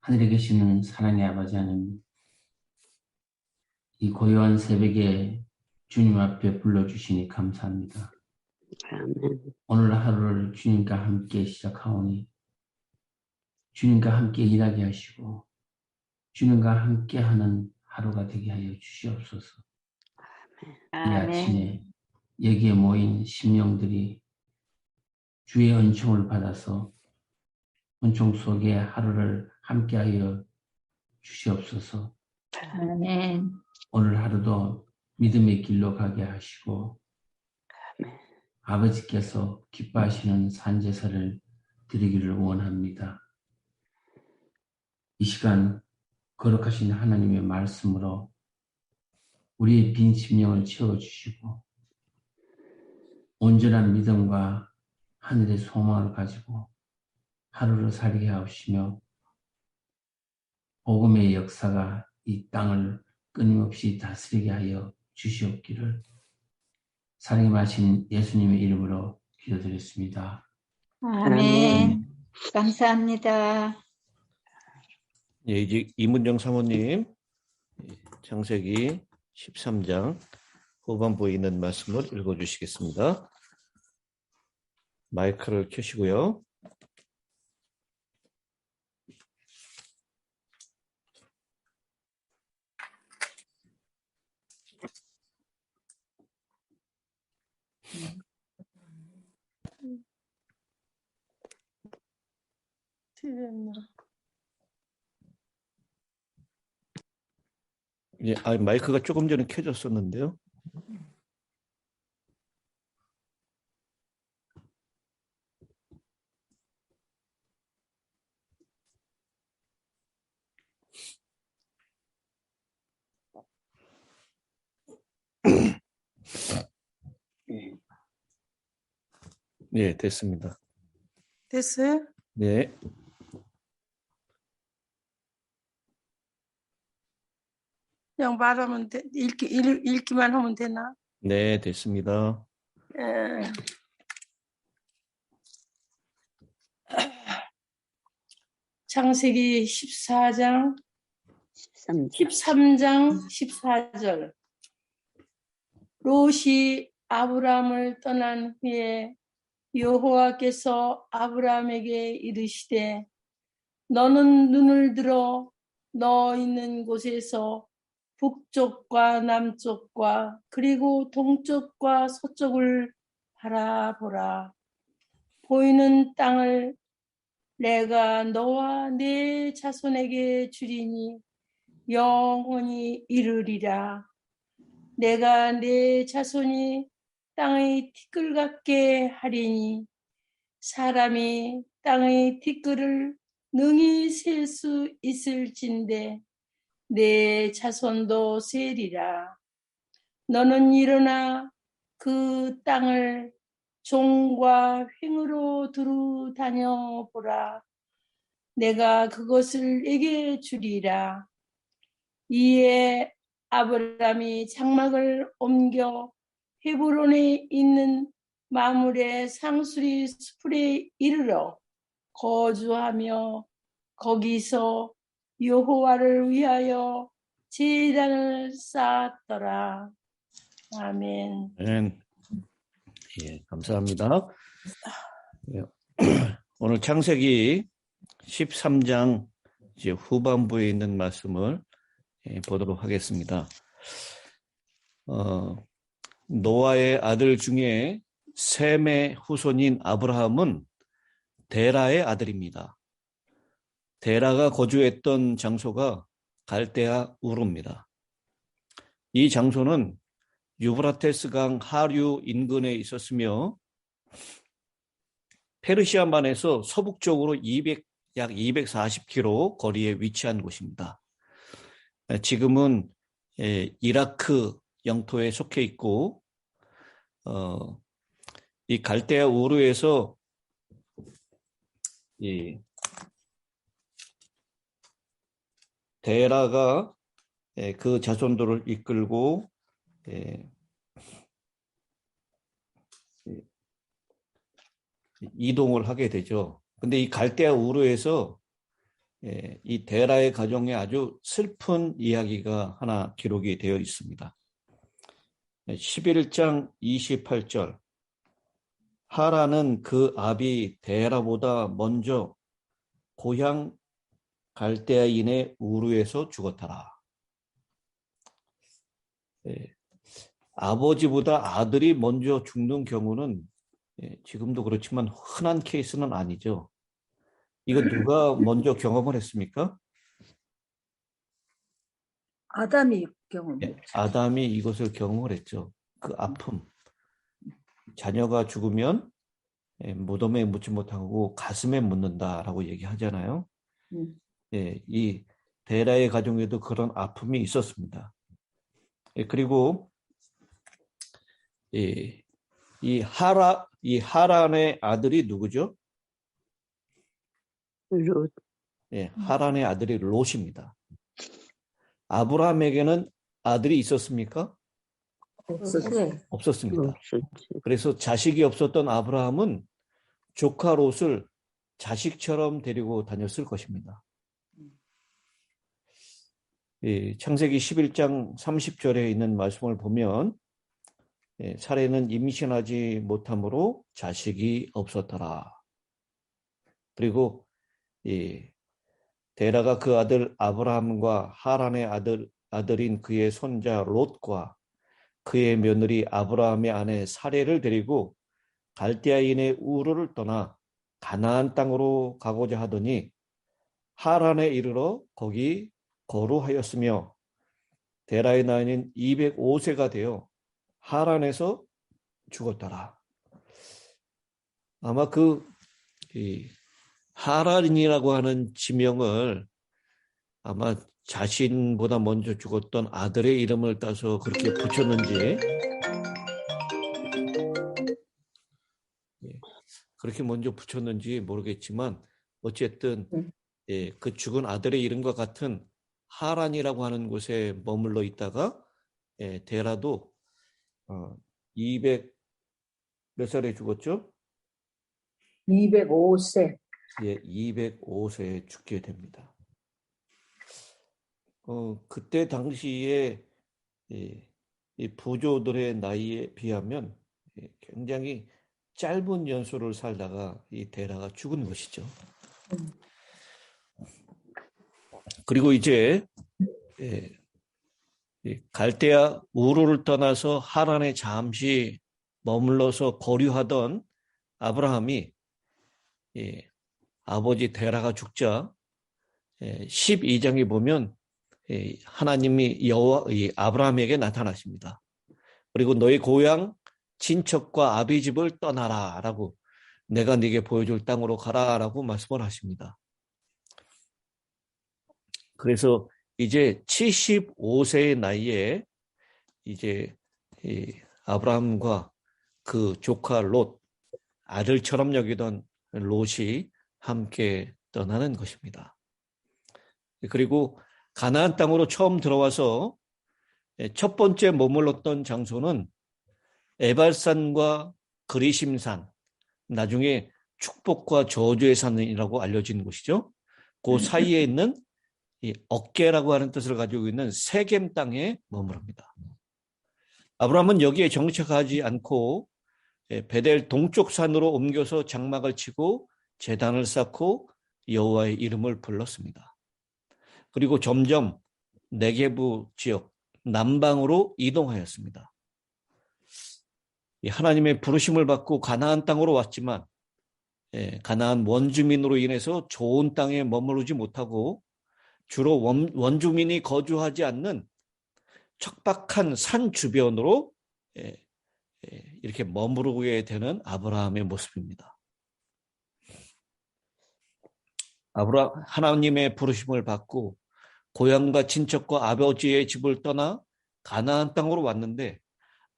하늘에 계시는 사랑의 아버지 하나님, 이 고요한 새벽에 주님 앞에 불러주시니 감사합니다. 아멘. 오늘 하루를 주님과 함께 시작하오니 주님과 함께 일하게 하시고 주님과 함께하는 하루가 되게 하여 주시옵소서. 이 아침에 여기에 모인 심령들이 주의 은총을 받아서 은총 속에 하루를 함께하여 주시옵소서. 아멘. 오늘 하루도 믿음의 길로 가게 하시고 아버지께서 기뻐하시는 산제사를 드리기를 원합니다. 이 시간 거룩하신 하나님의 말씀으로 우리의 빈 심령을 채워주시고 온전한 믿음과 하늘의 소망을 가지고 하루를 살게 하시며 복음의 역사가 이 땅을 끊임없이 다스리게 하여 주시옵기를 사랑이 마신 예수님의 이름으로 기도드렸습니다. 아멘. 감사합니다. 예, 이제 이문정 사모님 창세기 13장 후반부에 있는 말씀을 읽어주시겠습니다. 마이크를 켜시고요. 예, 마이크가 조금 전에 켜졌었는데요. 네, 됐습니다. 됐어요? 네. 그냥 말하면 돼. 읽기만 하면 되나? 네, 됐습니다. 창세기 13장 14절. 롯이 아브라함을 떠난 후에 여호와께서 아브라함에게 이르시되 너는 눈을 들어 너 있는 곳에서 북쪽과 남쪽과 그리고 동쪽과 서쪽을 바라보라. 보이는 땅을 내가 너와 네 자손에게 주리니 영원히 이르리라. 내가 네 자손이 땅의 티끌 같게 하리니 사람이 땅의 티끌을 능히 셀 수 있을진데 내 자손도 세리라. 너는 일어나 그 땅을 종과 횡으로 두루 다녀보라. 내가 그것을 내게 주리라. 이에 아브라함이 장막을 옮겨 헤브론에 있는 마물의 상수리 숲에 이르러 거주하며 거기서 여호와를 위하여 제단을 쌓았더라. 아멘. 예, 감사합니다. 예, 오늘 창세기 13장 이제 후반부에 있는 말씀을 보도록 하겠습니다. 노아의 아들 중에 셈의 후손인 아브라함은 데라의 아들입니다. 데라가 거주했던 장소가 갈대아 우르입니다. 이 장소는 유브라테스강 하류 인근에 있었으며 페르시아만에서 서북쪽으로 약 240km 거리에 위치한 곳입니다. 지금은 이라크 영토에 속해 있고 이 갈대아 우르에서 이 데라가 그 자손들을 이끌고 이동을 하게 되죠. 근데 이 갈대아 우르에서 이 데라의 가정에 아주 슬픈 이야기가 하나 기록이 되어 있습니다. 11장 28절. 하라는 그 아비 데라보다 먼저 고향 갈대아인의 우르에서 죽었더라. 아버지보다 아들이 먼저 죽는 경우는 지금도 그렇지만 흔한 케이스는 아니죠. 이거 누가 먼저 경험을 했습니까? 아담이 경험했죠. 아담이 이것을 경험을 했죠. 그 아픔. 자녀가 죽으면 무덤에 묻지 못하고 가슴에 묻는다라고 얘기하잖아요. 이 데라의 가정에도 그런 아픔이 있었습니다. 그리고 이 하란의 아들이 누구죠? 롯. 하란의 아들이 롯입니다. 아브라함에게는 아들이 있었습니까? 없었습니다. 없었지. 그래서 자식이 없었던 아브라함은 조카 롯을 자식처럼 데리고 다녔을 것입니다. 창세기 11장 30절에 있는 말씀을 보면 사례는 임신하지 못함으로 자식이 없었더라. 그리고 데라가 그 아들 아브라함과 하란의 아들인 그의 손자 롯과 그의 며느리 아브라함의 아내 사레를 데리고 갈대아인의 우르를 떠나 가나안 땅으로 가고자 하더니 하란에 이르러 거기 거루하였으며 데라의 나이는 205세가 되어 하란에서 죽었더라. 아마 하란이라고 하는 지명을 아마 자신보다 먼저 죽었던 아들의 이름을 따서 그렇게 붙였는지 그렇게 먼저 붙였는지 모르겠지만 어쨌든 그 죽은 아들의 이름과 같은 하란이라고 하는 곳에 머물러 있다가 데라도 200 몇 살에 죽었죠? 205세. 205세에 죽게 됩니다. 그때 당시에 이 부조들의 나이에 비하면 굉장히 짧은 연수를 살다가 이 데라가 죽은 것이죠. 그리고 이제 갈대아 우르를 떠나서 하란에 잠시 머물러서 거류하던 아브라함이 아버지 데라가 죽자 12장에 보면 하나님이 아브라함에게 나타나십니다. 그리고 너희 고향 친척과 아비 집을 떠나라 라고 내가 네게 보여줄 땅으로 가라 라고 말씀을 하십니다. 그래서 이제 75세의 나이에 이제 아브라함과 그 조카 롯, 아들처럼 여기던 롯이 함께 떠나는 것입니다. 그리고 가나안 땅으로 처음 들어와서 첫 번째 머물렀던 장소는 에발산과 그리심산, 나중에 축복과 저주의 산이라고 알려진 곳이죠. 그 사이에 있는 이 어깨라고 하는 뜻을 가지고 있는 세겜 땅에 머무릅니다. 아브라함은 여기에 정착하지 않고 베델 동쪽 산으로 옮겨서 장막을 치고 제단을 쌓고 여호와의 이름을 불렀습니다. 그리고 점점 네게부 지역 남방으로 이동하였습니다. 하나님의 부르심을 받고 가나안 땅으로 왔지만 가나안 원주민으로 인해서 좋은 땅에 머무르지 못하고 주로 원주민이 거주하지 않는 척박한 산 주변으로 이렇게 머무르게 되는 아브라함의 모습입니다. 하나님의 부르심을 받고 고향과 친척과 아버지의 집을 떠나 가나안 땅으로 왔는데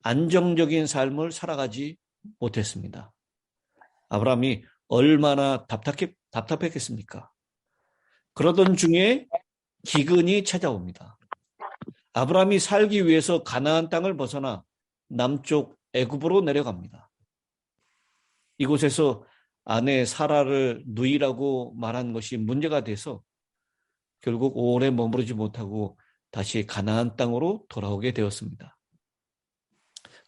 안정적인 삶을 살아가지 못했습니다. 아브라함이 얼마나 답답했겠습니까? 그러던 중에 기근이 찾아옵니다. 아브라함이 살기 위해서 가나안 땅을 벗어나 남쪽 애굽으로 내려갑니다. 이곳에서 아내 사라를 누이라고 말한 것이 문제가 돼서 결국 오래 머무르지 못하고 다시 가나안 땅으로 돌아오게 되었습니다.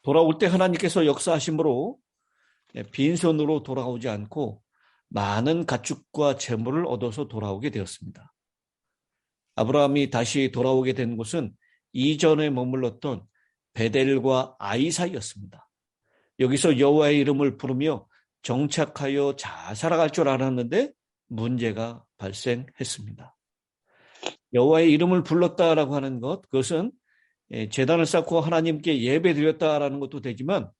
돌아올 때 하나님께서 역사하심으로 빈손으로 돌아오지 않고 많은 가축과 재물을 얻어서 돌아오게 되었습니다. 아브라함이 다시 돌아오게 된 곳은 이전에 머물렀던 베델과 아이 사이였습니다. 여기서 여호와의 이름을 부르며 정착하여 잘 살아갈 줄 알았는데 문제가 발생했습니다. 여호와의 이름을 불렀다라고 하는 것, 그것은 제단을 쌓고 하나님께 예배드렸다라는 것도 되지만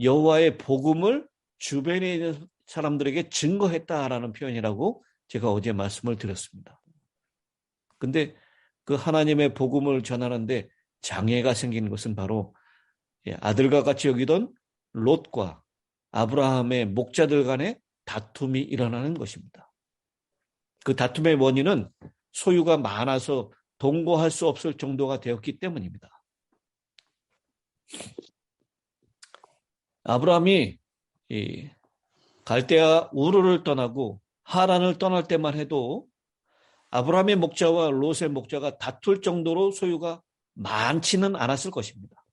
여호와의 복음을 주변에 있는 사람들에게 증거했다라는 표현이라고 제가 어제 말씀을 드렸습니다. 근데 그 하나님의 복음을 전하는데 장애가 생기는 것은 바로 아들과 같이 여기던 롯과 아브라함의 목자들 간의 다툼이 일어나는 것입니다. 그 다툼의 원인은 소유가 많아서 동거할 수 없을 정도가 되었기 때문입니다. 아브라함이 갈대아 우르를 떠나고 하란을 떠날 때만 해도 아브라함의 목자와 롯의 목자가 다툴 정도로 소유가 많지는 않았을 것입니다.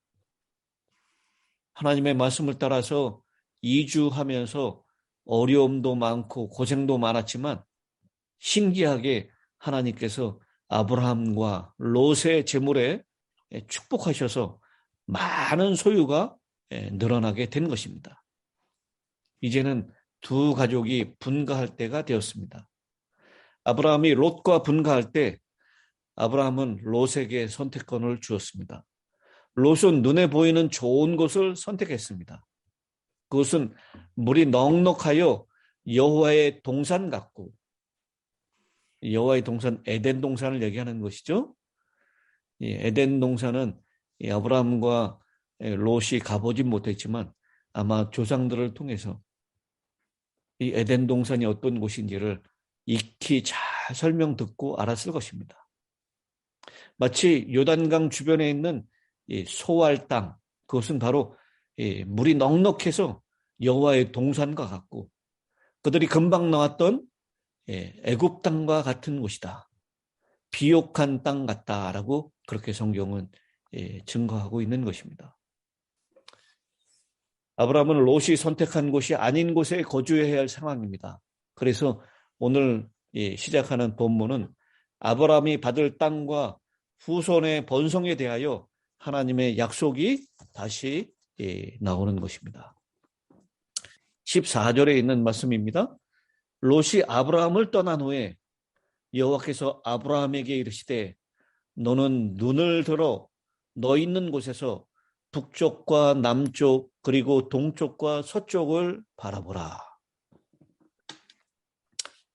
하나님의 말씀을 따라서 이주하면서 어려움도 많고 고생도 많았지만 신기하게 하나님께서 아브라함과 롯의 재물에 축복하셔서 많은 소유가 늘어나게 된 것입니다. 이제는 두 가족이 분가할 때가 되었습니다. 아브라함이 롯과 분가할 때 아브라함은 롯에게 선택권을 주었습니다. 롯은 눈에 보이는 좋은 곳을 선택했습니다. 그것은 물이 넉넉하여 여호와의 동산 같고, 여호와의 동산, 에덴 동산을 얘기하는 것이죠. 에덴 동산은 아브라함과 롯이 가보지 못했지만 아마 조상들을 통해서 이 에덴 동산이 어떤 곳인지를 익히 잘 설명 듣고 알았을 것입니다. 마치 요단강 주변에 있는 소알 땅, 그것은 바로 물이 넉넉해서 여호와의 동산과 같고 그들이 금방 나왔던 애굽 땅과 같은 곳이다. 비옥한 땅 같다라고 그렇게 성경은 증거하고 있는 것입니다. 아브라함은 롯이 선택한 곳이 아닌 곳에 거주해야 할 상황입니다. 그래서 오늘 시작하는 본문은 아브라함이 받을 땅과 후손의 번성에 대하여 하나님의 약속이 다시 나오는 것입니다. 14절에 있는 말씀입니다. 롯이 아브라함을 떠난 후에 여호와께서 아브라함에게 이르시되 너는 눈을 들어 너 있는 곳에서 북쪽과 남쪽 그리고 동쪽과 서쪽을 바라보라.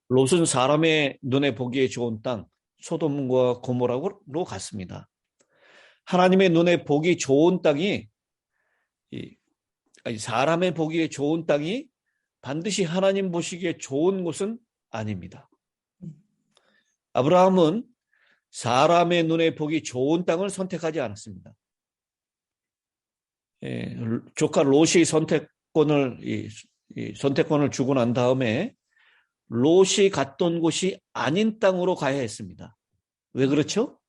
롯은 사람의 눈에 보기에 좋은 땅 소돔과 고모라로 갔습니다. 하나님의 눈에 보기 좋은 땅이 사람의 보기에 좋은 땅이 반드시 하나님 보시기에 좋은 곳은 아닙니다. 아브라함은 사람의 눈에 보기 좋은 땅을 선택하지 않았습니다. 조카 롯이 선택권을 주고 난 다음에 롯이 갔던 곳이 아닌 땅으로 가야 했습니다. 왜 그렇죠?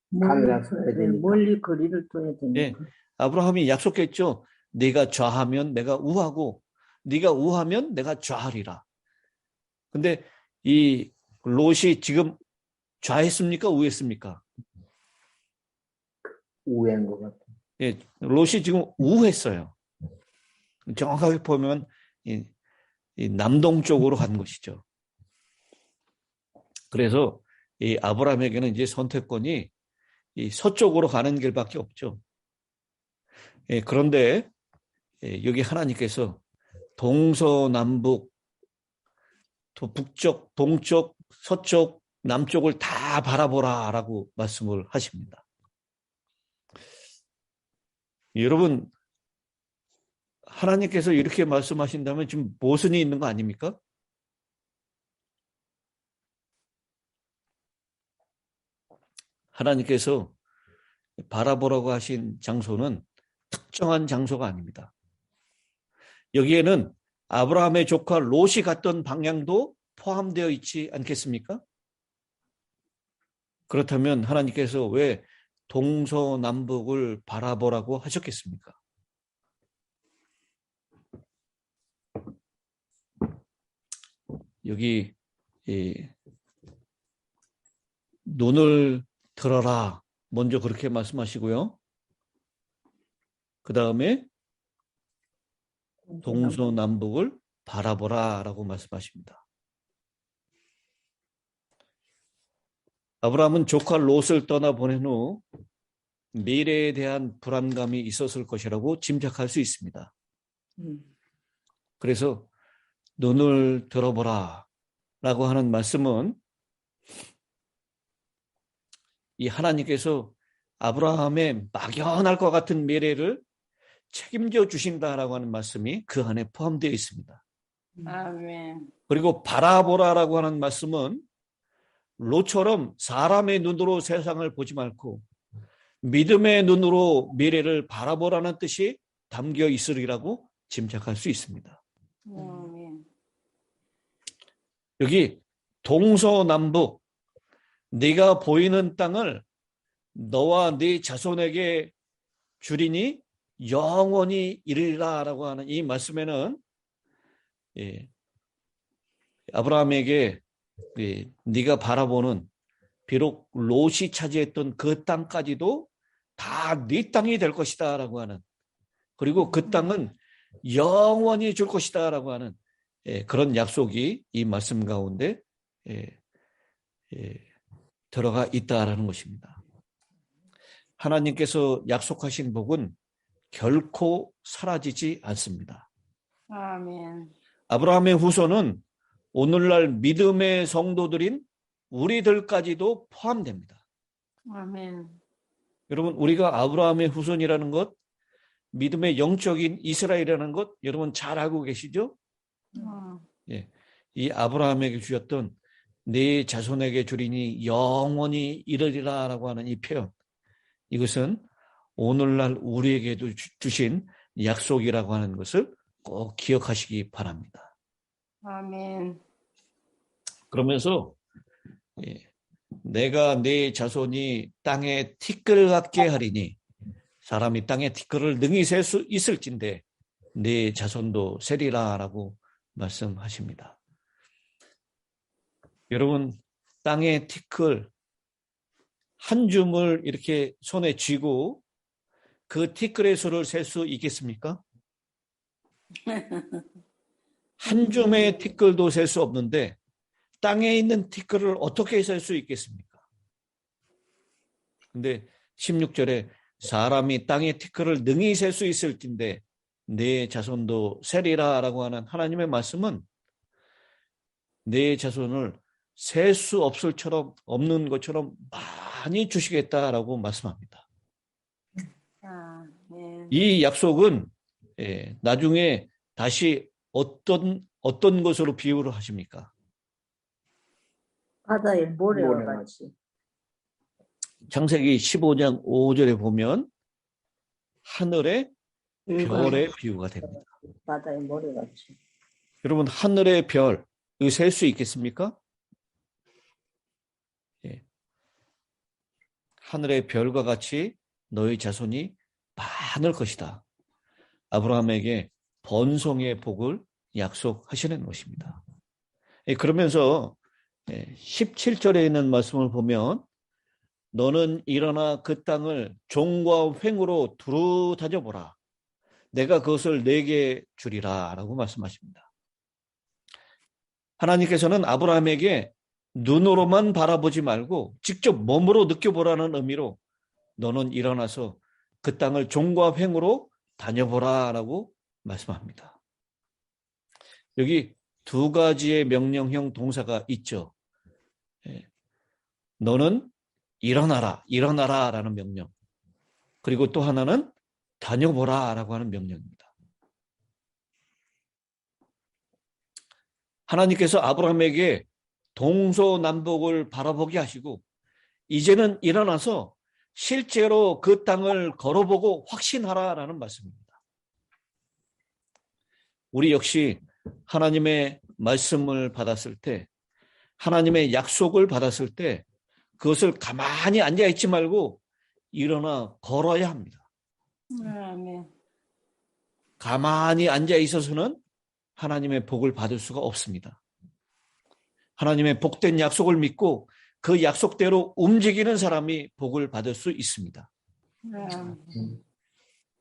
멀리 거리를 둬야 되니까. 네, 아브라함이 약속했죠. 네가 좌하면 내가 우하고 네가 우하면 내가 좌하리라. 근데 이 롯이 지금 좌했습니까? 우했습니까? 우회한 것 같아요. 예, 롯이 지금 우했어요. 정확하게 보면 이 남동쪽으로 간 것이죠. 그래서 이 아브라함에게는 이제 선택권이 이 서쪽으로 가는 길밖에 없죠. 예, 그런데 여기 하나님께서 동서남북, 북쪽, 동쪽, 서쪽, 남쪽을 다 바라보라라고 말씀을 하십니다. 여러분, 하나님께서 이렇게 말씀하신다면 지금 모순이 있는 거 아닙니까? 하나님께서 바라보라고 하신 장소는 특정한 장소가 아닙니다. 여기에는 아브라함의 조카 롯이 갔던 방향도 포함되어 있지 않겠습니까? 그렇다면 하나님께서 왜 동서남북을 바라보라고 하셨겠습니까? 여기 눈을 들어라 먼저 그렇게 말씀하시고요. 그 다음에 동서남북을 바라보라 라고 말씀하십니다. 아브라함은 조카 롯을 떠나보낸 후 미래에 대한 불안감이 있었을 것이라고 짐작할 수 있습니다. 그래서 눈을 들어보라 라고 하는 말씀은 이 하나님께서 아브라함의 막연할 것 같은 미래를 책임져 주신다라고 하는 말씀이 그 안에 포함되어 있습니다. 아멘. 그리고 바라보라라고 하는 말씀은 롯처럼 사람의 눈으로 세상을 보지 말고 믿음의 눈으로 미래를 바라보라는 뜻이 담겨 있으리라고 짐작할 수 있습니다. 아멘. 여기 동서남북 네가 보이는 땅을 너와 네 자손에게 주리니 영원히 이르리라라고 하는 이 말씀에는 아브라함에게 네가 바라보는 비록 롯이 차지했던 그 땅까지도 다 네 땅이 될 것이다라고 하는, 그리고 그 땅은 영원히 줄 것이다라고 하는 그런 약속이 이 말씀 가운데 들어가 있다라는 것입니다. 하나님께서 약속하신 복은 결코 사라지지 않습니다. 아멘. 아브라함의 후손은 오늘날 믿음의 성도들인 우리들까지도 포함됩니다. 아멘. 여러분, 우리가 아브라함의 후손이라는 것, 믿음의 영적인 이스라엘이라는 것 여러분 잘 알고 계시죠? 이 아브라함에게 주셨던 네 자손에게 주리니 영원히 이르리라라고 하는 이 표현, 이것은 오늘날 우리에게도 주신 약속이라고 하는 것을 꼭 기억하시기 바랍니다. 아멘. 그러면서 내가 네 자손이 땅에 티끌 같게 하리니, 사람이 땅에 티끌을 능히 셀 수 있을진데 네 자손도 세리라라고 말씀하십니다. 여러분, 땅의 티끌 한 줌을 이렇게 손에 쥐고 그 티끌의 수를 셀 수 있겠습니까? 한 줌의 티끌도 셀 수 없는데 땅에 있는 티끌을 어떻게 셀 수 있겠습니까? 근데 16절에 사람이 땅의 티끌을 능히 셀 수 있을진데 내 자손도 세리라라고 하는 하나님의 말씀은 내 자손을 셀 수 없는 것처럼 많이 주시겠다라고 말씀합니다. 아멘. 이 약속은 나중에 다시 어떤 것으로 비유를 하십니까? 바다의 모래와 같이. 창세기 15장 5절에 보면 하늘의 별의 비유가 됩니다. 바다의 모래와 같이. 여러분, 하늘의 별, 이거 셀 수 있겠습니까? 하늘의 별과 같이 너희 자손이 많을 것이다. 아브라함에게 번성의 복을 약속하시는 것입니다. 그러면서 17절에 있는 말씀을 보면 너는 일어나 그 땅을 종과 횡으로 두루 다져보라. 내가 그것을 내게 주리라 라고 말씀하십니다. 하나님께서는 아브라함에게 눈으로만 바라보지 말고 직접 몸으로 느껴보라는 의미로 너는 일어나서 그 땅을 종과 횡으로 다녀보라 라고 말씀합니다. 여기 두 가지의 명령형 동사가 있죠. 너는 일어나라 라는 명령, 그리고 또 하나는 다녀보라 라고 하는 명령입니다. 하나님께서 아브라함에게 동서남북을 바라보게 하시고 이제는 일어나서 실제로 그 땅을 걸어보고 확신하라라는 말씀입니다. 우리 역시 하나님의 말씀을 받았을 때, 하나님의 약속을 받았을 때 그것을 가만히 앉아있지 말고 일어나 걸어야 합니다. 아멘. 가만히 앉아있어서는 하나님의 복을 받을 수가 없습니다. 하나님의 복된 약속을 믿고 그 약속대로 움직이는 사람이 복을 받을 수 있습니다. 아멘.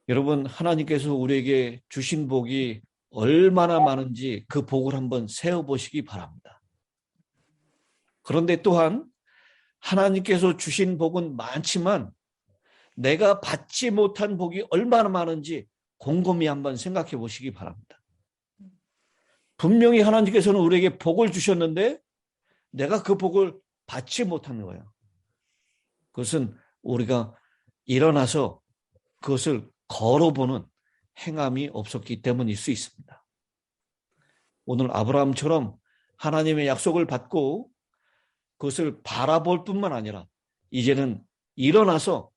여러분, 하나님께서 우리에게 주신 복이 얼마나 많은지 그 복을 한번 세어보시기 바랍니다. 그런데 또한 하나님께서 주신 복은 많지만 내가 받지 못한 복이 얼마나 많은지 곰곰이 한번 생각해 보시기 바랍니다. 분명히 하나님께서는 우리에게 복을 주셨는데 내가 그 복을 받지 못하는 거예요. 그것은 우리가 일어나서 그것을 걸어보는 행함이 없었기 때문일 수 있습니다. 오늘 아브라함처럼 하나님의 약속을 받고 그것을 바라볼 뿐만 아니라 이제는 일어나서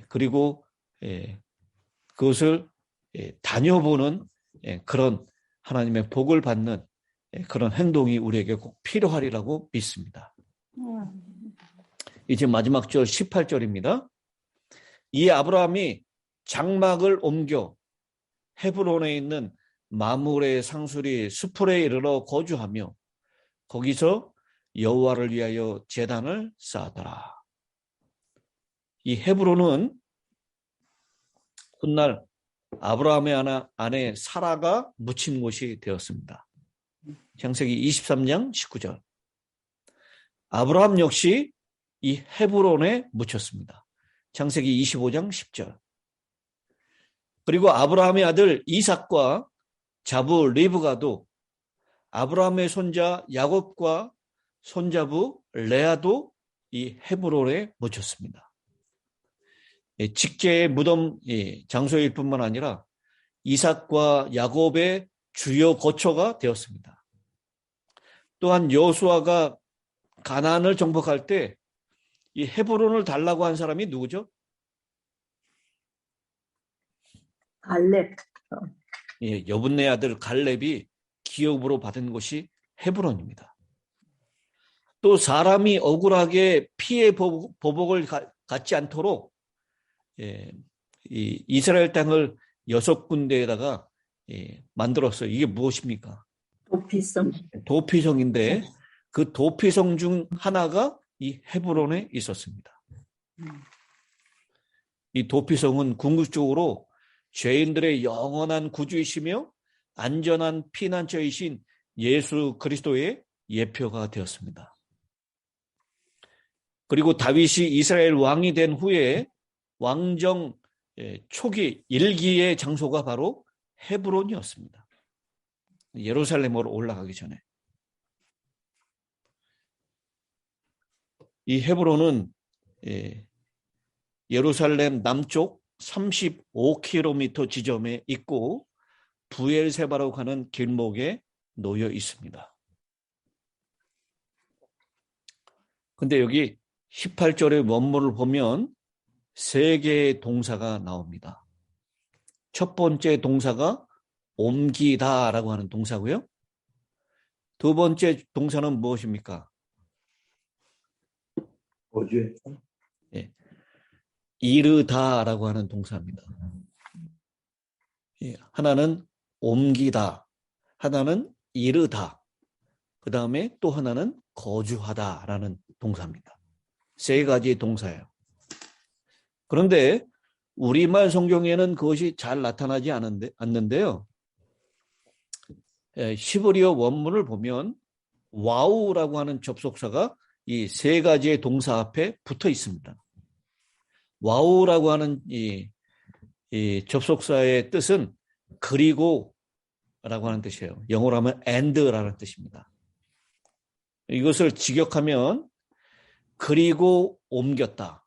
그리고 그것을 다녀보는 그런 하나님의 복을 받는 그런 행동이 우리에게 꼭 필요하리라고 믿습니다. 이제 마지막 절 18절입니다. 이 아브라함이 장막을 옮겨 헤브론에 있는 마므레 상수리 수풀에 이르러 거주하며 거기서 여호와를 위하여 제단을 쌓았더라. 이 헤브론은 훗날 아브라함의 아내 사라가 묻힌 곳이 되었습니다. 창세기 23장 19절. 아브라함 역시 이 헤브론에 묻혔습니다. 창세기 25장 10절. 그리고 아브라함의 아들 이삭과 자부 리브가도 아브라함의 손자 야곱과 손자부 레아도 이 헤브론에 묻혔습니다. 직계의 무덤 장소일 뿐만 아니라 이삭과 야곱의 주요 거처가 되었습니다. 또한 여호수아가 가나안을 정복할 때 이 헤브론을 달라고 한 사람이 누구죠? 갈렙. 여분네 아들 갈렙이 기업으로 받은 곳이 헤브론입니다. 또 사람이 억울하게 피해 보복을 갖지 않도록 이 이스라엘 땅을 6군데에다가 만들었어요. 이게 무엇입니까? 도피성. 도피성인데 그 도피성 중 하나가 이 헤브론에 있었습니다. 이 도피성은 궁극적으로 죄인들의 영원한 구주이시며 안전한 피난처이신 예수 그리스도의 예표가 되었습니다. 그리고 다윗이 이스라엘 왕이 된 후에 왕정 초기 1기의 장소가 바로 헤브론이었습니다. 예루살렘으로 올라가기 전에. 이 헤브론은 예루살렘 남쪽 35km 지점에 있고 부엘세바로 가는 길목에 놓여 있습니다. 근데 여기 18절의 원문을 보면 3개의 동사가 나옵니다. 첫 번째 동사가 옮기다라고 하는 동사고요. 두 번째 동사는 무엇입니까? 이르다라고 하는 동사입니다. 하나는 옮기다, 하나는 이르다, 그 다음에 또 하나는 거주하다라는 동사입니다. 3가지의 동사예요. 그런데 우리말 성경에는 그것이 잘 나타나지 않는데요. 히브리어 원문을 보면 와우라고 하는 접속사가 이 3가지의 동사 앞에 붙어 있습니다. 와우라고 하는 이 접속사의 뜻은 그리고 라고 하는 뜻이에요. 영어로 하면 and라는 뜻입니다. 이것을 직역하면 그리고 옮겼다,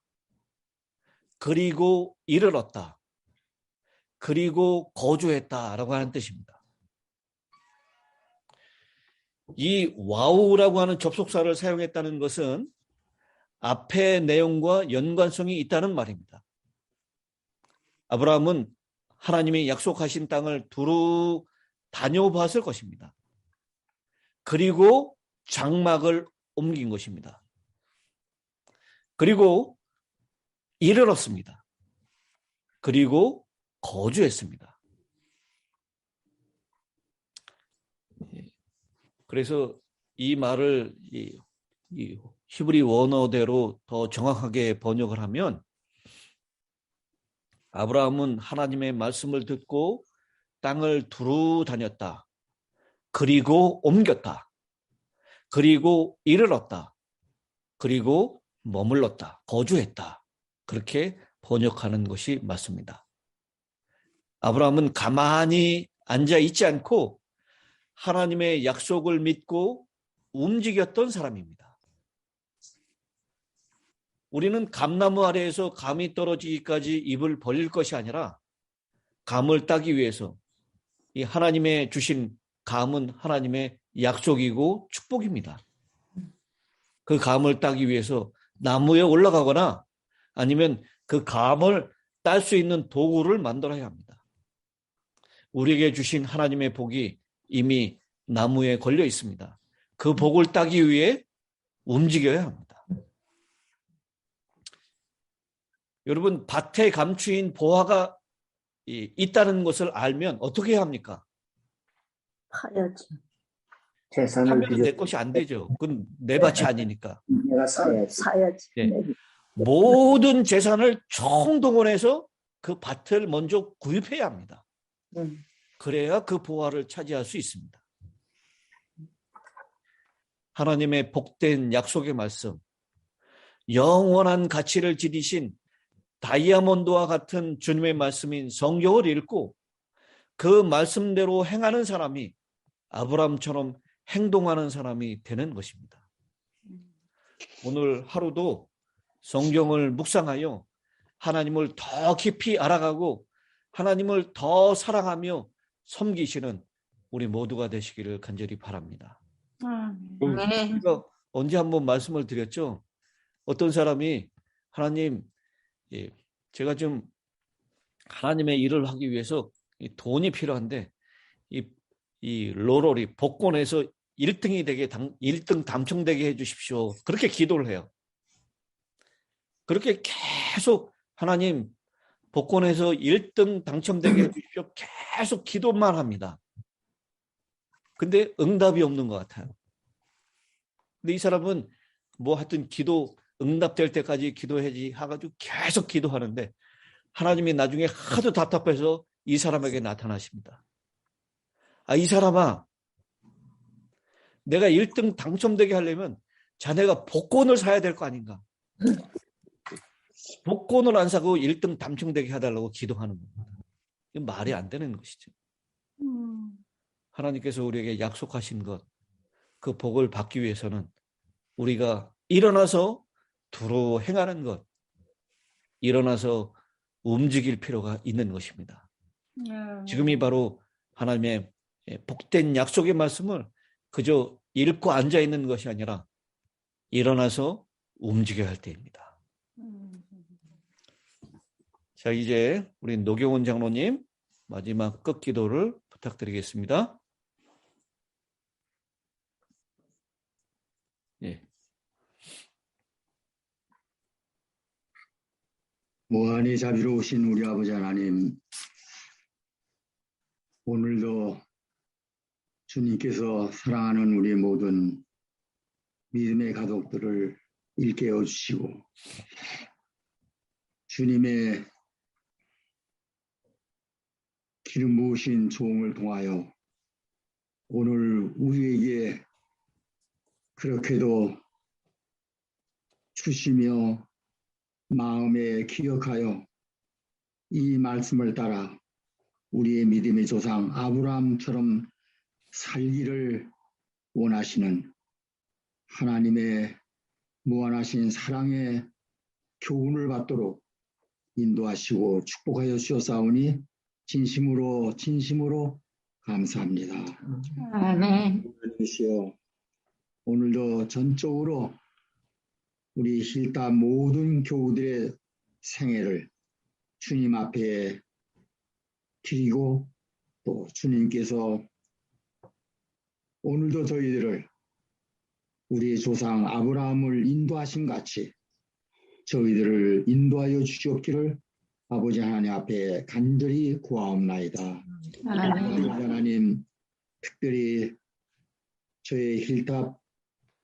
그리고 이르렀다, 그리고 거주했다라고 하는 뜻입니다. 이 와우라고 하는 접속사를 사용했다는 것은 앞의 내용과 연관성이 있다는 말입니다. 아브라함은 하나님이 약속하신 땅을 두루 다녀봤을 것입니다. 그리고 장막을 옮긴 것입니다. 그리고 일을 얻습니다. 그리고 거주했습니다. 그래서 이 말을 이 히브리 원어대로 더 정확하게 번역을 하면 아브라함은 하나님의 말씀을 듣고 땅을 두루 다녔다. 그리고 옮겼다. 그리고 일을 얻다. 그리고 머물렀다. 거주했다. 그렇게 번역하는 것이 맞습니다. 아브라함은 가만히 앉아 있지 않고 하나님의 약속을 믿고 움직였던 사람입니다. 우리는 감나무 아래에서 감이 떨어지기까지 입을 벌릴 것이 아니라 감을 따기 위해서 이 하나님의 주신 감은 하나님의 약속이고 축복입니다. 그 감을 따기 위해서 나무에 올라가거나 아니면 그 감을 딸 수 있는 도구를 만들어야 합니다. 우리에게 주신 하나님의 복이 이미 나무에 걸려 있습니다. 그 복을 따기 위해 움직여야 합니다. 여러분, 밭에 감추인 보화가 있다는 것을 알면 어떻게 해야 합니까? 파야지. 재산을 하면 내 것이 안 되죠. 그건 내 밭이 아니니까. 내가 사야지. 사야지. 네. 모든 재산을 총동원해서 그 밭을 먼저 구입해야 합니다. 그래야 그 보화를 차지할 수 있습니다. 하나님의 복된 약속의 말씀, 영원한 가치를 지니신 다이아몬드와 같은 주님의 말씀인 성경을 읽고 그 말씀대로 행하는 사람이 아브라함처럼 행동하는 사람이 되는 것입니다. 오늘 하루도 성경을 묵상하여 하나님을 더 깊이 알아가고 하나님을 더 사랑하며 섬기시는 우리 모두가 되시기를 간절히 바랍니다. 네. 제가 언제 한번 말씀을 드렸죠. 어떤 사람이 하나님, 제가 좀 하나님의 일을 하기 위해서 돈이 필요한데 이 로롤이 복권에서 1등이 되게 1등 당첨되게 해주십시오. 그렇게 기도를 해요. 그렇게 계속 하나님 복권에서 1등 당첨되게 해주십시오. 계속 기도만 합니다. 근데 응답이 없는 것 같아요. 근데 이 사람은 뭐 하여튼 기도 응답될 때까지 기도해야지 해가지고 계속 기도하는데 하나님이 나중에 하도 답답해서 이 사람에게 나타나십니다. 아, 이 사람아, 내가 1등 당첨되게 하려면 자네가 복권을 사야 될 거 아닌가? 복권을 안 사고 1등 당첨되게 해달라고 기도하는 겁니다. 이건 말이 안 되는 것이죠. 하나님께서 우리에게 약속하신 것, 그 복을 받기 위해서는 우리가 일어나서 두루 행하는 것, 일어나서 움직일 필요가 있는 것입니다. 지금이 바로 하나님의 복된 약속의 말씀을 그저 읽고 앉아 있는 것이 아니라 일어나서 움직여야 할 때입니다. 자, 이제 우리 노경원 장로님 마지막 끝기도를 부탁드리겠습니다. 예. 무한히 자비로우신 우리 아버지 하나님, 오늘도 주님께서 사랑하는 우리 모든 믿음의 가족들을 일깨워 주시고 주님의 기름 부으신 종을 통하여 오늘 우리에게 그렇게도 주시며 마음에 기억하여 이 말씀을 따라 우리의 믿음의 조상 아브라함처럼 살기를 원하시는 하나님의 무한하신 사랑의 교훈을 받도록 인도하시고 축복하여 주셨사오니 진심으로 감사합니다. 아멘. 하나님이시여, 오늘도 전적으로 우리 힐다 모든 교우들의 생애를 주님 앞에 드리고 또 주님께서 오늘도 저희들을 우리 조상 아브라함을 인도하신 같이 저희들을 인도하여 주시옵기를 아버지 하나님 앞에 간절히 구하옵나이다. 아멘. 하나님, 특별히 저희 힐탑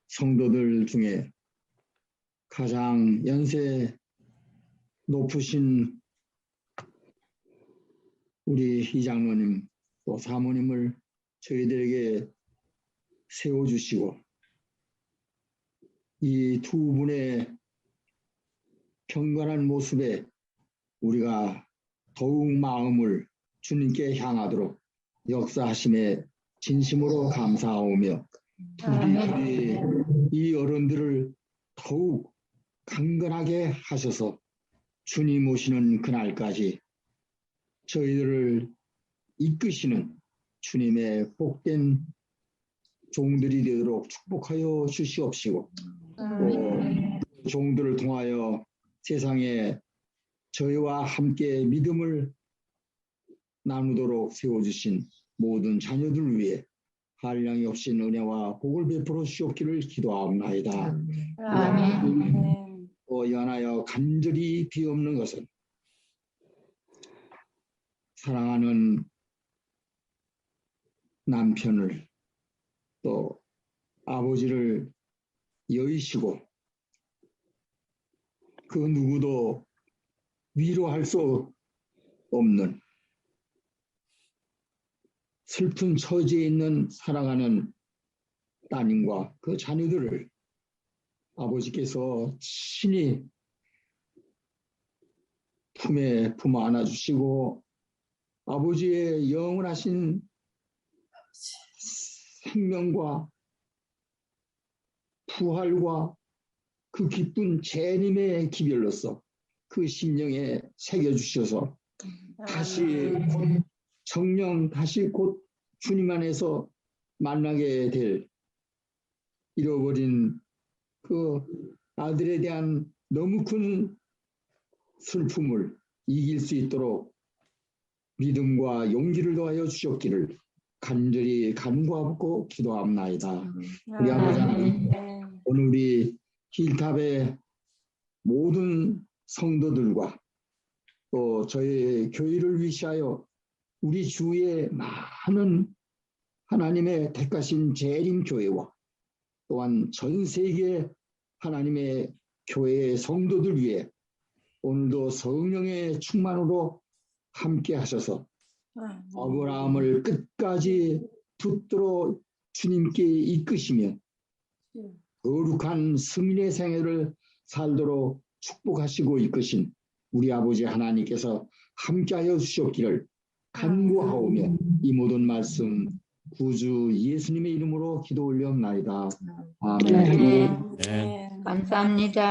성도들 중에 가장 연세 높으신 우리 이장로님 또 사모님을 저희들에게 세워주시고 이 두 분의 경건한 모습에 우리가 더욱 마음을 주님께 향하도록 역사하심에 진심으로 감사하오며 부디 이 어른들을 더욱 강건하게 하셔서 주님 오시는 그날까지 저희들을 이끄시는 주님의 복된 종들이 되도록 축복하여 주시옵시고 또 종들을 통하여 세상에 저희와 함께 믿음을 나누도록 세워주신 모든 자녀들 위해 한량이 없인 은혜와 복을 베풀어 주시옵기를 기도하옵나이다. 아멘. 또 연하여 간절히 비옵는 것은 사랑하는 남편을 또 아버지를 여의시고 그 누구도 위로할 수 없는 슬픈 처지에 있는 사랑하는 따님과 그 자녀들을 아버지께서 친히 품에 품어 안아주시고 아버지의 영원하신 생명과 부활과 그 기쁜 재림의 기별로서 그 심령에 새겨주셔서 다시 곧 정령 다시 곧 주님 안에서 만나게 될 잃어버린 그 아들에 대한 너무 큰 슬픔을 이길 수 있도록 믿음과 용기를 더하여 주셨기를 간절히 간구하고 기도합나이다. 우리 아버지 하나님, 오늘 우리 힐탑의 모든 성도들과 또 저희 교회를 위시하여 우리 주위에 많은 하나님의 택하신 재림교회와 또한 전 세계 하나님의 교회의 성도들 위해 오늘도 성령의 충만으로 함께 하셔서 아브라함을 끝까지 붙들어 주님께 이끄시며 거룩한 승리의 생애를 살도록 축복하시고 이끄신 우리 아버지 하나님께서 함께하여 주셨기를 간구하오며 이 모든 말씀 구주 예수님의 이름으로 기도 올려옵나이다. 아멘. 감사합니다.